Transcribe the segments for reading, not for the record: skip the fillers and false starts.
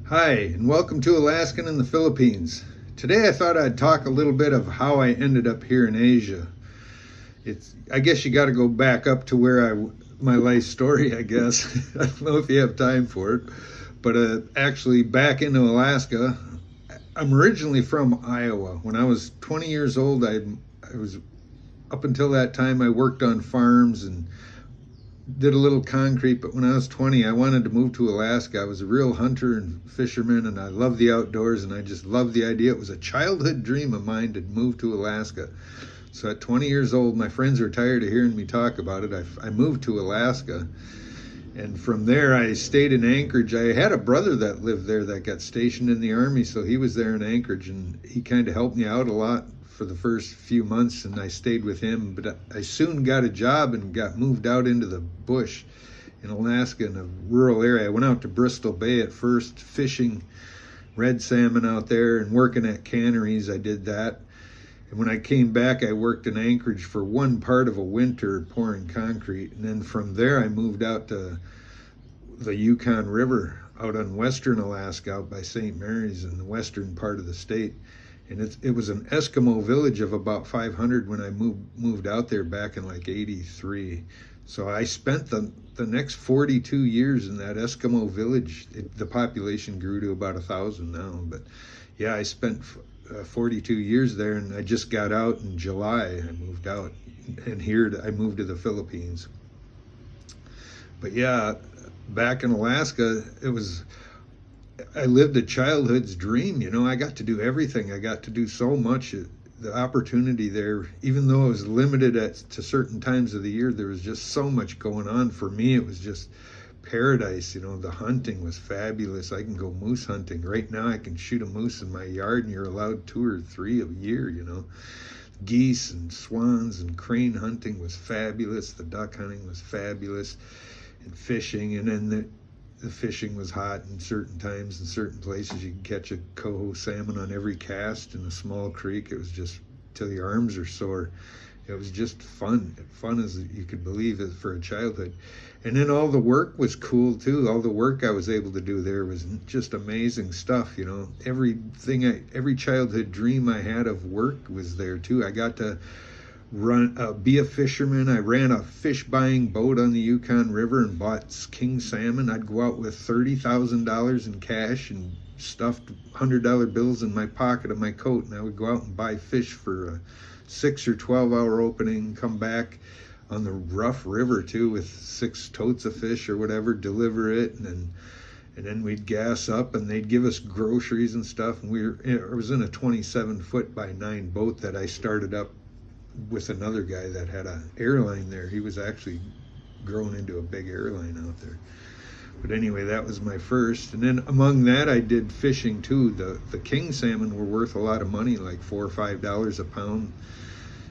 Hi, and welcome to Alaskan in the Philippines. Today I thought I'd talk a little bit of how I ended up here in Asia. I guess you got to go back up to my life story, I guess. I don't know if you have time for it, but actually back into Alaska. I'm originally from Iowa. When I was 20 years old, I was up until that time I worked on farms and did a little concrete, but when I was 20, I wanted to move to Alaska. I was a real hunter and fisherman, and I loved the outdoors, and I just loved the idea. It was a childhood dream of mine to move to Alaska. So at 20 years old, my friends were tired of hearing me talk about it. I moved to Alaska, and from there I stayed in Anchorage. I had a brother that lived there that got stationed in the Army, so he was there in Anchorage, and he kind of helped me out a lot for the first few months, and I stayed with him. But I soon got a job and got moved out into the bush in Alaska in a rural area. I went out to Bristol Bay at first, fishing red salmon out there and working at canneries. I did that. And when I came back, I worked in Anchorage for one part of a winter pouring concrete. And then from there, I moved out to the Yukon River out on western Alaska, out by St. Mary's in the western part of the state. And it was an Eskimo village of about 500 when I moved out there back in like 83. So I spent the next 42 years in that Eskimo village. The population grew to about 1,000 now. But yeah, I spent 42 years there, and I just got out in July. I moved out, and I moved to the Philippines. But yeah, back in Alaska, I lived a childhood's dream. I got to do everything. I got to do so much. The opportunity there, even though it was limited to certain times of the year, there was just so much going on. For me, it was just paradise. The hunting was fabulous. I can go moose hunting. Right now, I can shoot a moose in my yard, and you're allowed 2 or 3 a year, Geese and swans and crane hunting was fabulous. The duck hunting was fabulous. And fishing, and then the fishing was hot in certain times in certain places. You could catch a coho salmon on every cast in a small creek. It was just till your arms are sore. It was just fun as you could believe it for a childhood. And then all the work was cool too. All the work I was able to do there was just amazing stuff. Every childhood dream I had of work was there too. I got to be a fisherman. I ran a fish buying boat on the Yukon River and bought king salmon. I'd go out with $30,000 in cash and stuffed $100 bills in my pocket of my coat, and I would go out and buy fish for a 6 or 12-hour opening, come back on the rough river too with 6 totes of fish or whatever, deliver it, and then we'd gas up, and they'd give us groceries and stuff. And I was in a 27-foot by 9 boat that I started up with another guy that had an airline there. He was actually grown into a big airline out there. But anyway, that was my first. And then among that, I did fishing too. The king salmon were worth a lot of money, like $4 or $5 a pound.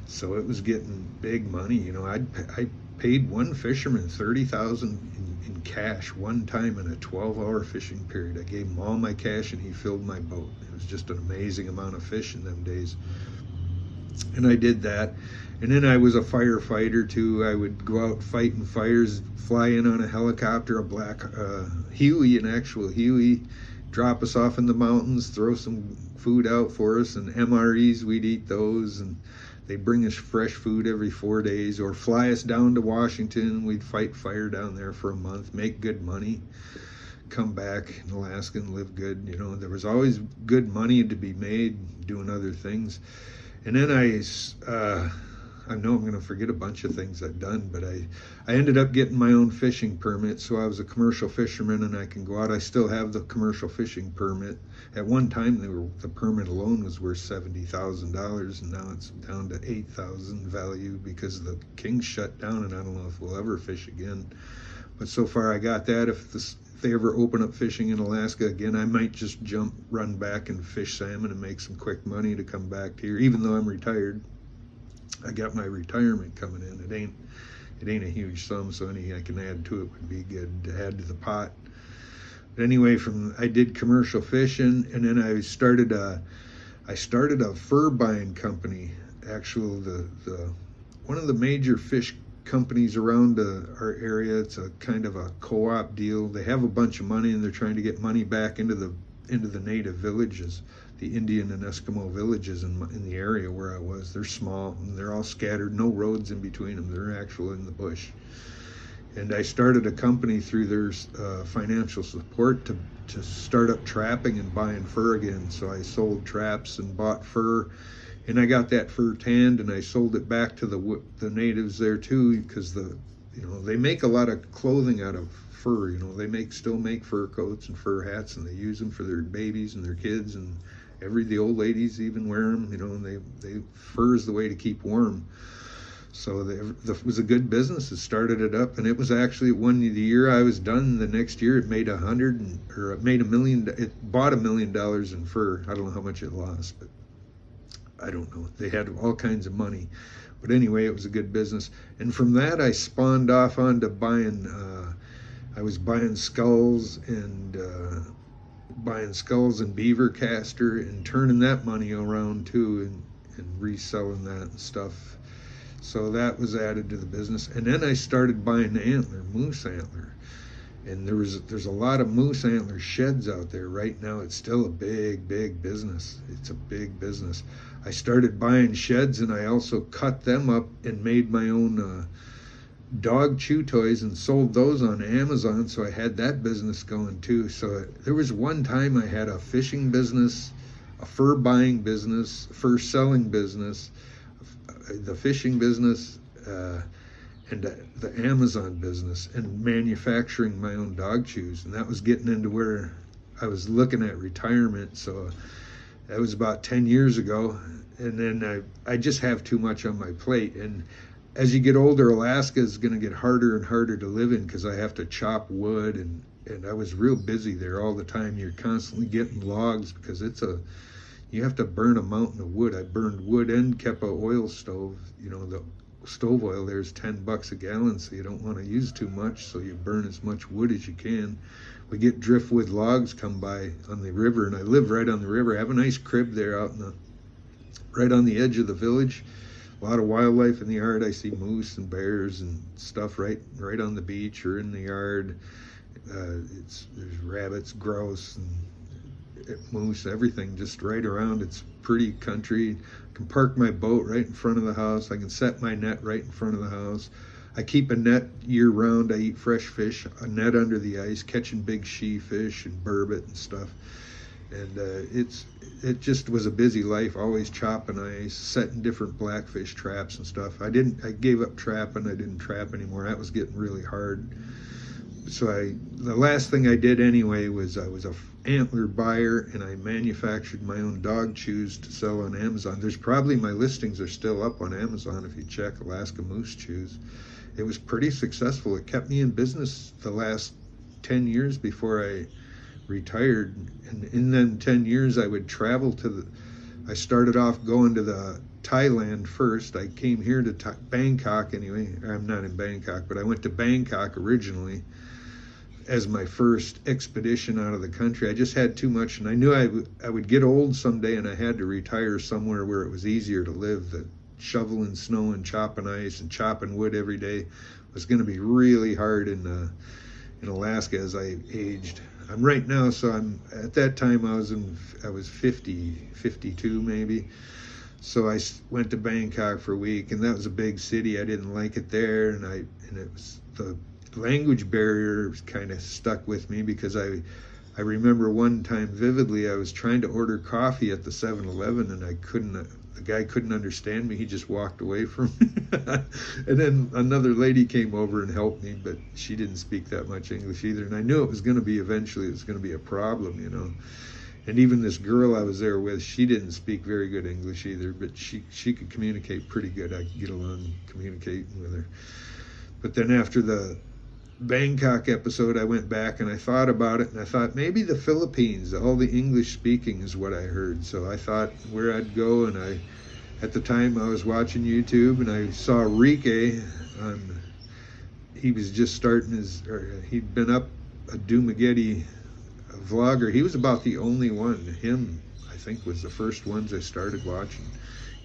So it was getting big money. I paid one fisherman $30,000 in cash one time in a 12-hour fishing period. I gave him all my cash, and he filled my boat. It was just an amazing amount of fish in them days. And I did that. And then I was a firefighter too. I would go out fighting fires, fly in on a helicopter, a black Huey, an actual Huey, drop us off in the mountains, throw some food out for us, and MREs, we'd eat those, and they bring us fresh food every 4 days, or fly us down to Washington. We'd fight fire down there for a month, make good money, come back in Alaska and live good. There was always good money to be made doing other things. And then I know I'm going to forget a bunch of things I've done, but I ended up getting my own fishing permit. So I was a commercial fisherman, and I can go out. I still have the commercial fishing permit. At one time, the permit alone was worth $70,000, and now it's down to $8,000 value because the king shut down, and I don't know if we'll ever fish again. But so far, I got that. If they ever open up fishing in Alaska again, I might just run back and fish salmon and make some quick money to come back here. Even though I'm retired, I got my retirement coming in. It ain't a huge sum, so anything I can add to it would be good to add to the pot. But anyway, I did commercial fishing, and then I started a fur buying company. Actually, one of the major fish companies around our area. It's a kind of a co-op deal. They have a bunch of money and they're trying to get money back into the native villages, the Indian and Eskimo villages in the area where I was. They're small and they're all scattered, no roads in between them. They're actual in the bush. And I started a company through their financial support to start up trapping and buying fur again. So I sold traps and bought fur, and I got that fur tanned and I sold it back to the natives there too, because they make a lot of clothing out of fur. They still make fur coats and fur hats, and they use them for their babies and their kids, and the old ladies even wear them. And fur is the way to keep warm. So it was a good business. It started it up, and it was actually the year I was done. The next year, it made $1 million. It bought $1 million in fur. I don't know how much it lost, but I don't know. They had all kinds of money, but anyway, it was a good business. And from that, I spawned off onto buying. I was buying skulls and beaver castor and turning that money around too, and reselling that and stuff. So that was added to the business. And then I started buying moose antler. And there's a lot of moose antler sheds out there right now. It's still a big business. It's a big business. I started buying sheds, and I also cut them up and made my own dog chew toys and sold those on Amazon. So I had that business going too. So there was one time I had a fishing business, a fur buying business, fur selling business, the fishing business, and the Amazon business, and manufacturing my own dog chews. And that was getting into where I was looking at retirement. So that was about 10 years ago. And then I just have too much on my plate. And as you get older, Alaska is going to get harder and harder to live in, because I have to chop wood, and I was real busy there all the time. You're constantly getting logs, because you have to burn a mountain of wood. I burned wood and kept an oil stove. The stove oil there is $10 a gallon, so you don't want to use too much, so you burn as much wood as you can. We get driftwood logs come by on the river, and I live right on the river. I have a nice crib there right on the edge of the village. A lot of wildlife in the yard. I see moose and bears and stuff right on the beach or in the yard. There's rabbits, grouse, and moose, everything just right around. It's pretty country. I can park my boat right in front of the house. I can set my net right in front of the house. I keep a net year round. I eat fresh fish, a net under the ice, catching big she fish and burbot and stuff. And it just was a busy life, always chopping ice, setting different blackfish traps and stuff. I gave up trapping. I didn't trap anymore. That was getting really hard. So the last thing I did anyway was I was a antler buyer, and I manufactured my own dog chews to sell on Amazon. My listings are still up on Amazon if you check Alaska Moose Chews. It was pretty successful. It kept me in business the last 10 years before I retired. And in them 10 years, I would travel I started off going to Thailand first. I came here to Bangkok anyway. I'm not in Bangkok, but I went to Bangkok originally as my first expedition out of the country. I just had too much, and I knew I would get old someday, and I had to retire somewhere where it was easier to live. That shoveling snow and chopping ice and chopping wood every day was going to be really hard in Alaska as I aged. I'm right now, so at that time I was 50, 52 maybe. So I went to Bangkok for a week, and that was a big city. I didn't like it there, and it was the language barrier kind of stuck with me, because I remember one time vividly, I was trying to order coffee at the 7-Eleven, and the guy couldn't understand me. He just walked away from me. And then another lady came over and helped me, but she didn't speak that much English either. And I knew eventually it was going to be a problem, And even this girl I was there with, she didn't speak very good English either, but she could communicate pretty good. I could get along communicating with her. But then after the Bangkok episode, I went back and I thought about it, and I thought maybe the Philippines, all the English speaking is what I heard. So I thought where I'd go, and at the time I was watching YouTube, and I saw Rike he was just starting he'd been up a Dumageddon vlogger. He was about the only one. Him, I think, was the first ones I started watching.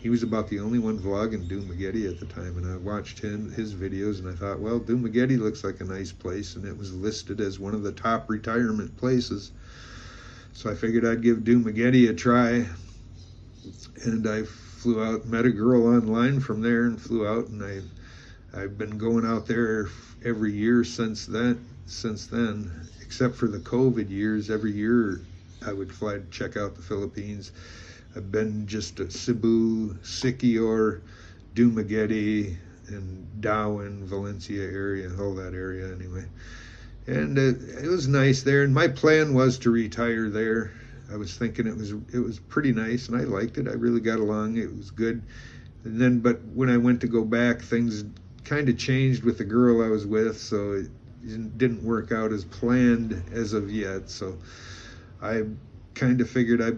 he was about the only one vlogging Dumaguete at the time, and I watched his videos, and I thought, well, Dumaguete looks like a nice place, and it was listed as one of the top retirement places. So I figured I'd give Dumaguete a try, and I flew out, met a girl online from there, and flew out, and I've been going out there every year since then, except for the COVID years. Every year I would fly to check out the Philippines. I've been just at Cebu, Siquijor, Dumaguete, and Darwin, Valencia area, all that area anyway. And it was nice there, and my plan was to retire there. I was thinking it was pretty nice, and I liked it. I really got along. It was good. And then, but when I went to go back, things kind of changed with the girl I was with, so it didn't work out as planned as of yet. So I kind of figured I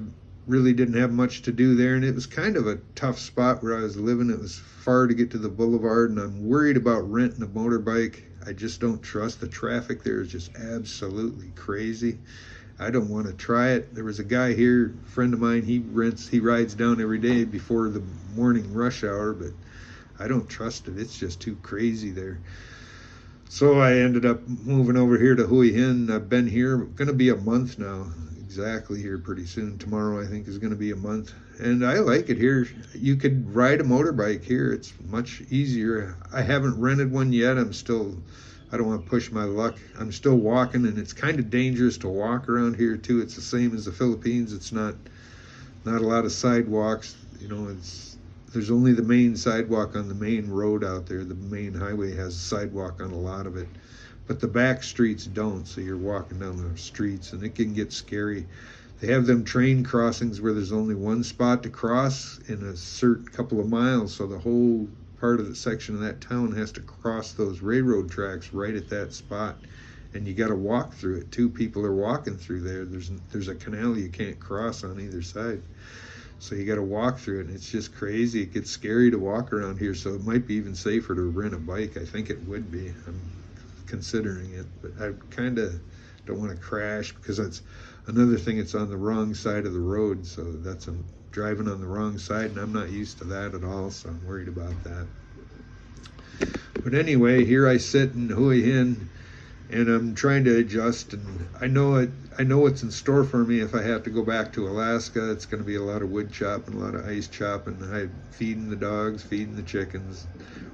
really didn't have much to do there, and it was kind of a tough spot where I was living. It was far to get to the boulevard, and I'm worried about renting a motorbike. I just don't trust. The traffic there is just absolutely crazy. I don't want to try it. There was a guy here, a friend of mine, he rides down every day before the morning rush hour, but I don't trust it. It's just too crazy there. So I ended up moving over here to Hue Hin. I've been here, going to be a month now, exactly here pretty soon. Tomorrow I think is going to be a month, and I like it here. You could ride a motorbike here. It's much easier. I haven't rented one yet. I don't want to push my luck. I'm still walking, and it's kind of dangerous to walk around here too. It's the same as the Philippines. It's not a lot of sidewalks. You know, there's only the main sidewalk on the main road out there. The main highway has a sidewalk on a lot of it, but the back streets don't, so you're walking down the streets, and it can get scary. They have them train crossings where there's only one spot to cross in a certain couple of miles, so the whole part of the section of that town has to cross those railroad tracks right at that spot, and you got to walk through it too. People are walking through there. There's a canal you can't cross on either side, so you got to walk through it, and it's just crazy. It gets scary to walk around here, so it might be even safer to rent a bike. I think it would be. I'm considering it, but I kind of don't want to crash, because that's another thing. It's on the wrong side of the road, so I'm driving on the wrong side, and I'm not used to that at all, so I'm worried about that. But anyway, here I sit in Hue Hin, and I'm trying to adjust, and I know what's in store for me if I have to go back to Alaska. It's going to be a lot of wood chopping, a lot of ice chopping, feeding the dogs, feeding the chickens.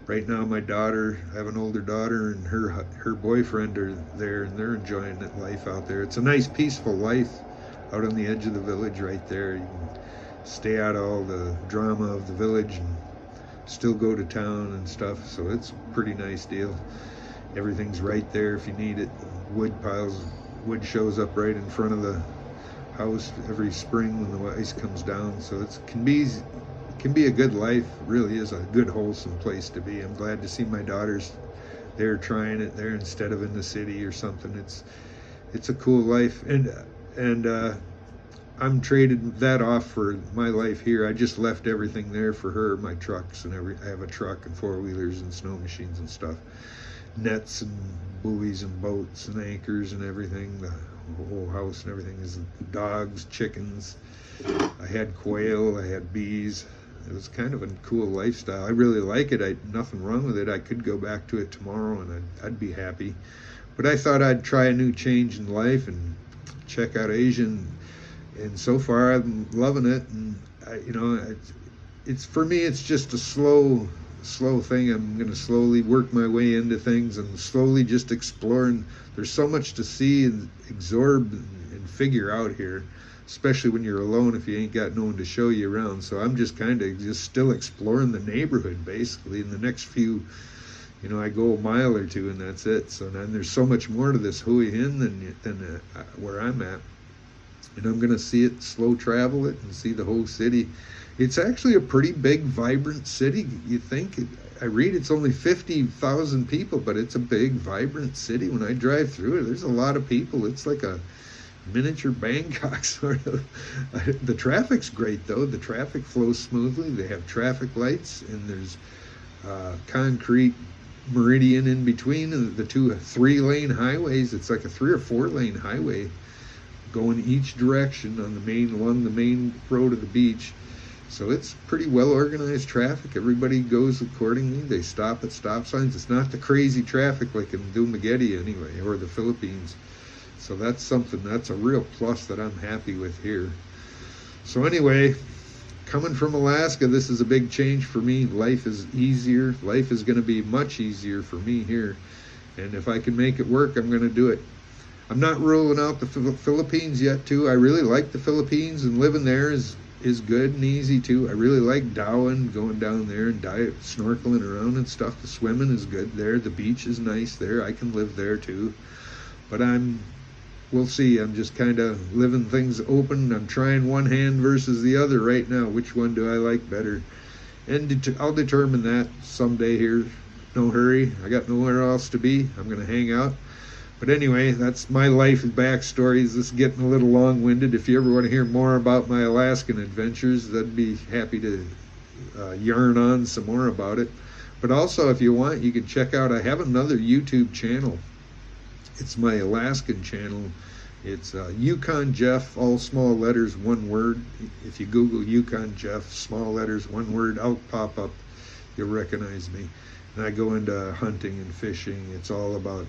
Right now, my daughter, I have an older daughter, and her boyfriend are there, and they're enjoying life out there. It's a nice, peaceful life out on the edge of the village right there. You can stay out of all the drama of the village and still go to town and stuff, so it's a pretty nice deal. Everything's right there if you need it. Wood shows up right in front of the house every spring when the ice comes down, so it can be a good life. It really is a good, wholesome place to be. I'm glad to see my daughters there trying it there instead of in the city or something. It's a cool life, and I'm traded that off for my life here. I just left everything there for her, my trucks and I have a truck and four-wheelers and snow machines and stuff, nets and buoys and boats and anchors and everything. The whole house and everything is dogs, chickens. I had quail, I had bees. It was kind of a cool lifestyle. I really like it. Nothing wrong with it. I could go back to it tomorrow, and I'd be happy. But I thought I'd try a new change in life and check out Asia. And so far, I'm loving it. And it's for me, it's just a slow thing. I'm going to slowly work my way into things and slowly just exploring. There's so much to see and absorb and figure out here, especially when you're alone if you ain't got no one to show you around. So I'm just kind of just still exploring the neighborhood, basically. In the next few, I go a mile or two, and that's it. So then there's so much more to this Hue Hin than where I'm at. And I'm going to see it, slow travel it, and see the whole city. It's actually a pretty big, vibrant city. You think, I read it's only 50,000 people, but it's a big, vibrant city. When I drive through it, there's a lot of people. It's like a miniature Bangkok, sort of. The traffic's great, though. The traffic flows smoothly. They have traffic lights, and there's concrete meridian in between the two 3-lane highways. It's like a 3 or 4-lane highway going each direction along the main road of the beach. So it's pretty well organized traffic. Everybody goes accordingly. They stop at stop signs. It's not the crazy traffic like in Dumaguete anyway, or the Philippines. So that's something, that's a real plus that I'm happy with here. So anyway, coming from Alaska, this is a big change for me. Life is easier. Life is going to be much easier for me here. And if I can make it work, I'm going to do it. I'm not ruling out the Philippines yet, too. I really like the Philippines, and living there is good and easy, too. I really like Darwin, going down there and snorkeling around and stuff. The swimming is good there. The beach is nice there. I can live there, too. But we'll see. I'm just kind of living things open. I'm trying one hand versus the other right now. Which one do I like better? And I'll determine that someday here. No hurry. I got nowhere else to be. I'm going to hang out. But anyway, that's my life backstory. This is getting a little long-winded. If you ever want to hear more about my Alaskan adventures, I'd be happy to yarn on some more about it. But also, if you want, you can check out, I have another YouTube channel. It's my Alaskan channel. It's Yukon Jeff, all small letters, one word. If you Google Yukon Jeff, small letters, one word, I'll pop up. You'll recognize me. And I go into hunting and fishing. It's all about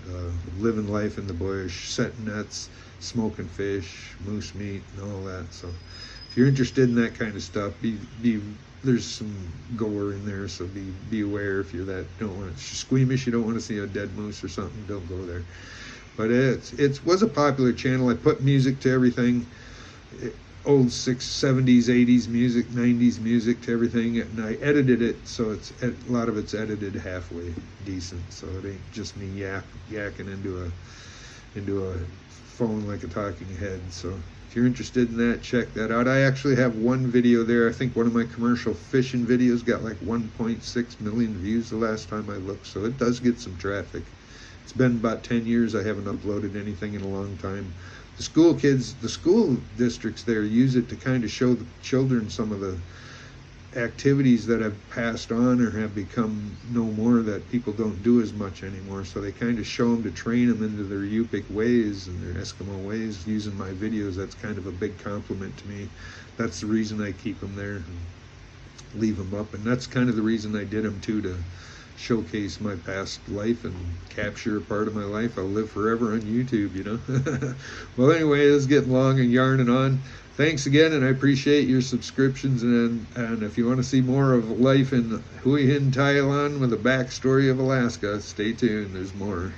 living life in the bush, setting nets, smoking fish, moose meat, and all that. So if you're interested in that kind of stuff, there's some gore in there, so be aware. If you're don't want to squeamish, you don't want to see a dead moose or something, don't go there. But it was a popular channel. I put music to everything, old 70s, 80s music, 90s music to everything, and I edited it so a lot of it's edited halfway decent, so it ain't just me yakking into a phone like a talking head. So if you're interested in that, check that out. I actually have one video there. I think one of my commercial fishing videos got like 1.6 million views the last time I looked, so it does get some traffic. It's been about 10 years I haven't uploaded anything in a long time. The school kids, the school districts there use it to kind of show the children some of the activities that have passed on or have become no more, that people don't do as much anymore. So they kind of show them to train them into their Yupik ways and their Eskimo ways using my videos. That's kind of a big compliment to me. That's the reason I keep them there and leave them up. And that's kind of the reason I did them too, to showcase my past life and capture a part of my life. I'll live forever on YouTube, you know. Well, anyway, this is getting long and yarning on. Thanks again, and I appreciate your subscriptions. And if you want to see more of life in Hue Hin, Thailand with a backstory of Alaska, stay tuned. There's more.